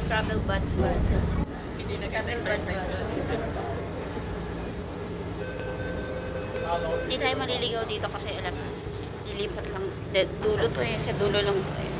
Travel buds. Hindi nag-exercise mo. Hindi tayo maliligaw dito kasi alam mo, lilipat lang. Dulo to eh. Sa dulo lang to eh.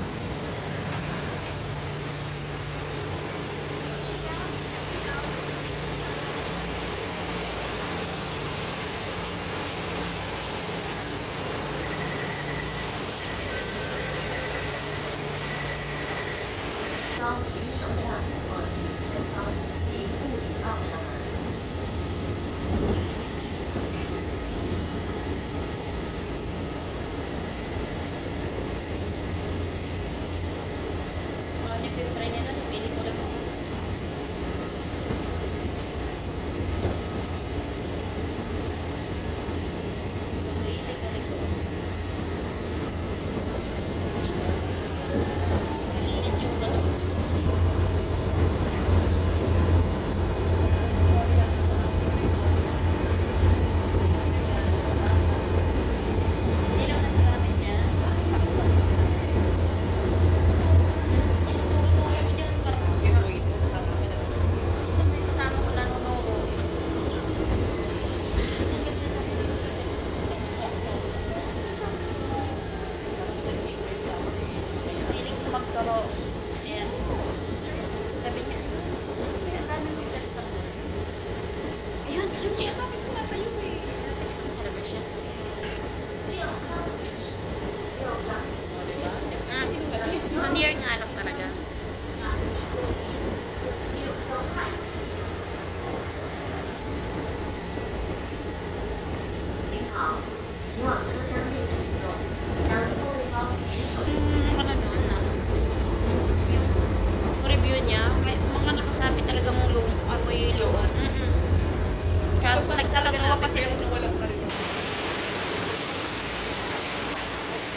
Nagtatatawa pa sila.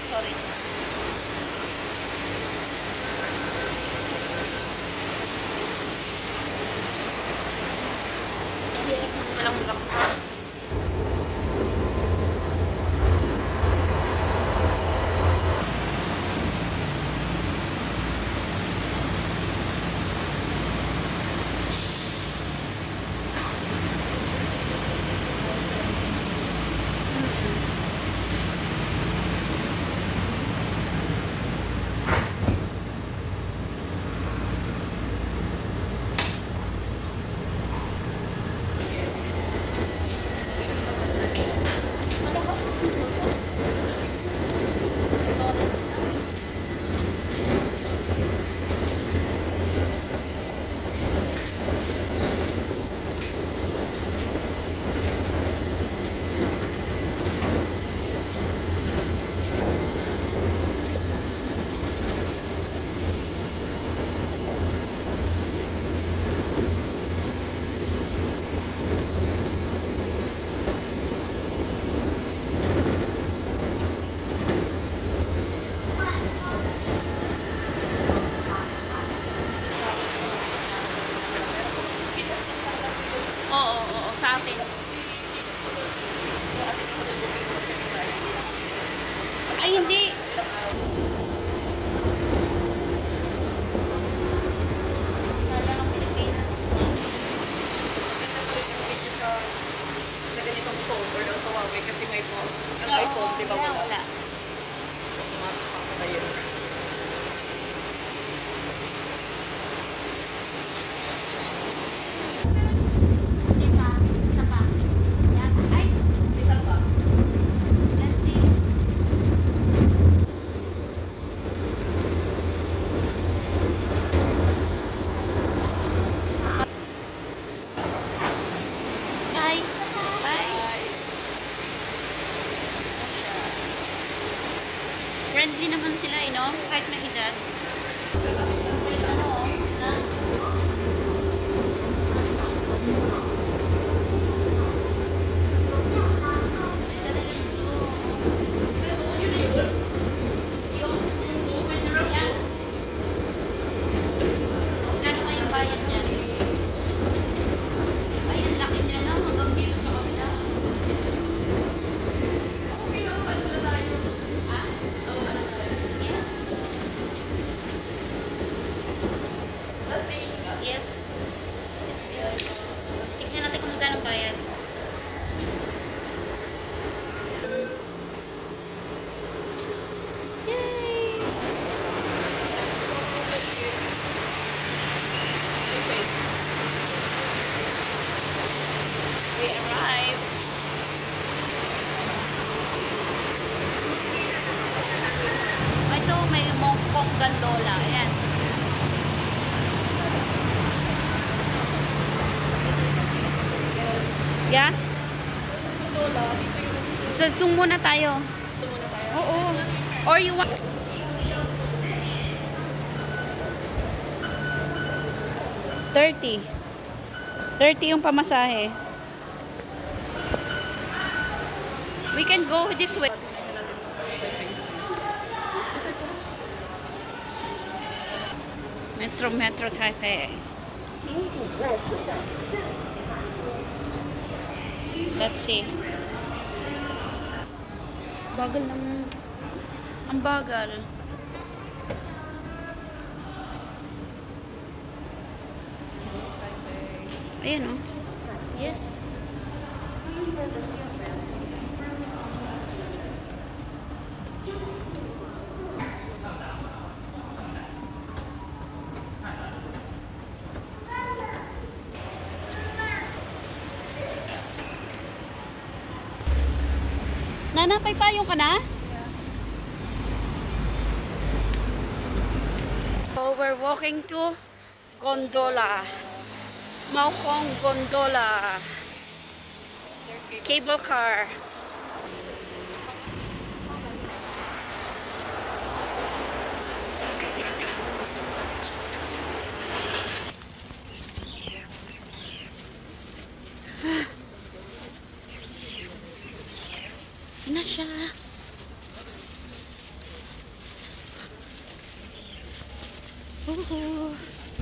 Sorry. Walang lang. Sa atin. Ay, hindi. Sala ng Pilipinas. Sa ganitong phone or sa Huawei kasi may pause. Ang iPhone, di ba wala? Automatic yun. Friendly naman sila, eh, no? Kahit may edad. gondola. Ayan. Yeah? Zoom muna tayo. Gusto muna tayo. Oo. Or you want... 30 yung pamasahe. We can go this way. Metro Taipei. Let's see. Bagal ng... Ang bagal. Ayan o. Yes. Nanapay payong ka na? So we're walking to gondola. Maokong gondola. Cable car. Na siya.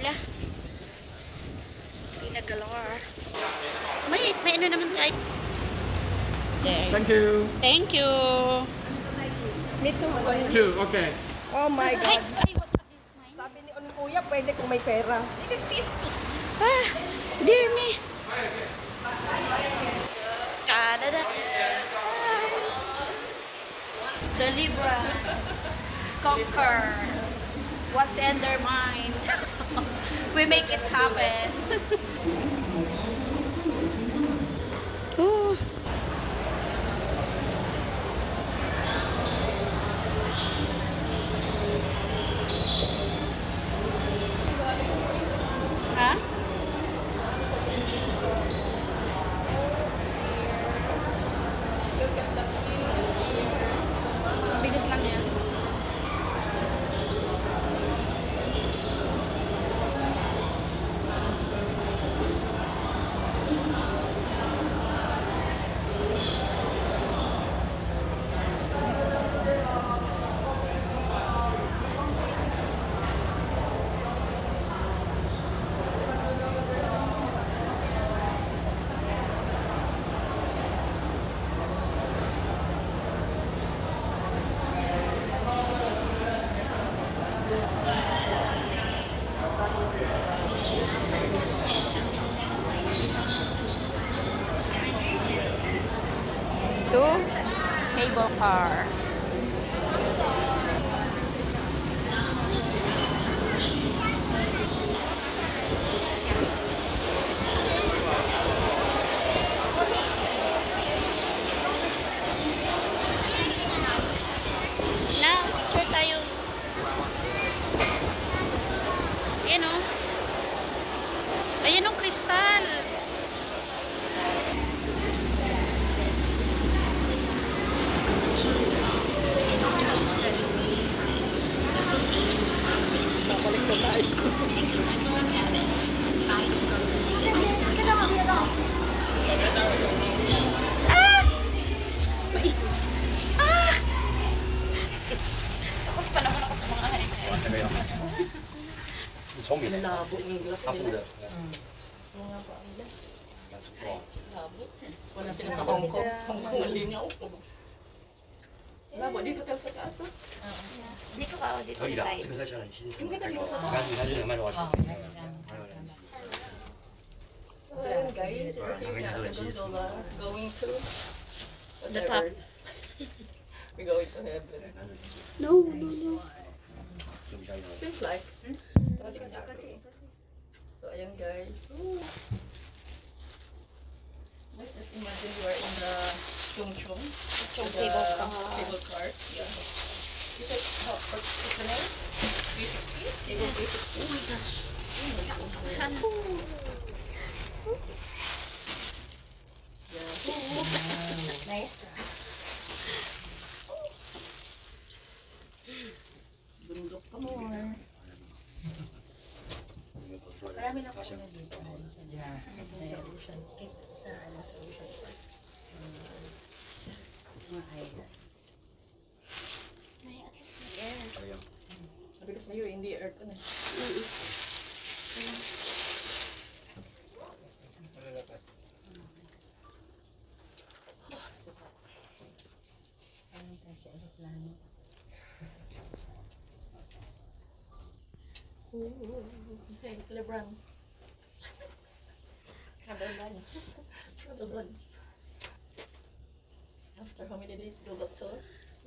La. Pila galore. May ano naman tayo. There. Thank you. Thank you. Me too. Two, okay. Oh my Ay, God. what is this, mine? Sabi ni Kuya, pwede kung may pera. This is 50. Ah, dear me. Kadada. Deliverance. Conquer. What's in their mind? We make it happen. Ooh. Ha? Bilis lang yan. To cable car. Na, picture tayo. Ayan o. Ayan o, kristal. Ah! Ah! Tapos pa naman ako sa mga Labo ng glass nila. Wala sila sa Hong Kong. Hong Kong malinaw. Labo, dito tayo sa casa. Dito ka, dito sa side. Yung kita dito sa So, ayun guys, we're here at the gondola, going to The top. We're going to heaven. No. Seems like. Not exactly. So, ayan guys. Ooh. Let's just imagine we're in the Chongchong. Chong The cable car. Cable car. Yeah. Is it, what's the name? 360. Oh my gosh. Saan? Nice. Bundok ka more. Marami na po na dito. Sa ocean. Sa ocean park. Mga islands. May at least may air. Sabi ko sa'yo, hindi aircon eh. Parang tayo sa aeroplano. Okay, Celebrans. Travelance. Celebrans. After how many days, go back to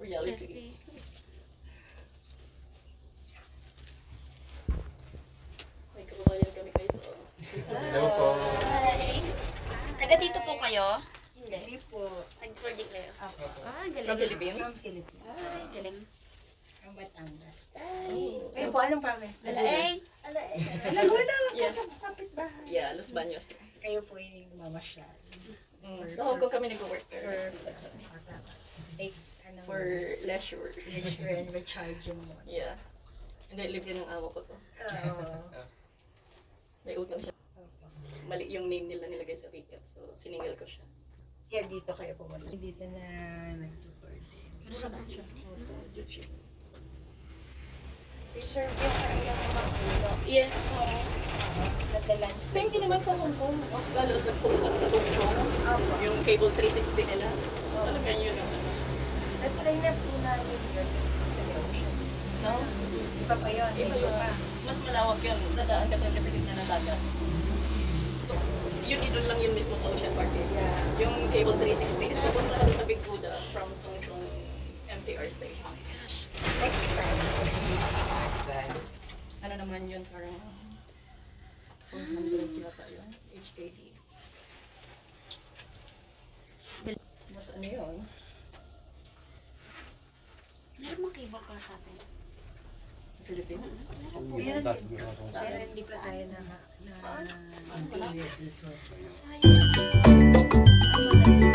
reality. May kababayan kami guys. Hello po. Hi. Taga dito po kayo? Hindi. Hindi po. Nag-tour di kayo? Ako. Ah, From galing. Philippines? From Philippines. Ay, galing. From Batangas. Ay. Kayo po, anong province? Alaeng. Alam mo na, Yes. kapit-bahay. Yeah, Los Baños. Kayo po yung mamasyal. Sa Hong Kong kami nag-work there. Like, ano, For leisure. leisure and recharging mo. Yeah. And then libre ng amo ko to. May utang siya. Mali yung name nila nilagay sa ticket. So, siningil ko siya. Kaya dito kayo pumunta. Dito na nag-tour din. Pero sa kasi siya. Reserve yung kanilang mga puno. Yes. Nadalan Same din naman sa Hong Kong. Lalo nagpunta sa Hong Kong. Yung cable 360 nila. Talagang yun ang ano. Na-try na po namin yun sa ocean. No? Iba pa yun. Iba Iba yun. pa. Mas malawak yun. Dadaan ka talaga sa gitna ng dagat. So, yun idol lang yun mismo sa Ocean Park. Yeah. Yung cable 360 is papunta ka sa Big Buddha from Tongchong MTR station. Next time. Ano naman yun? Parang 400 yata yun. HKD. Mas ano yun? Meron mga cable car sa atin. Sa Philippines? Meron din. Pero hindi pa tayo na dito. Sayang.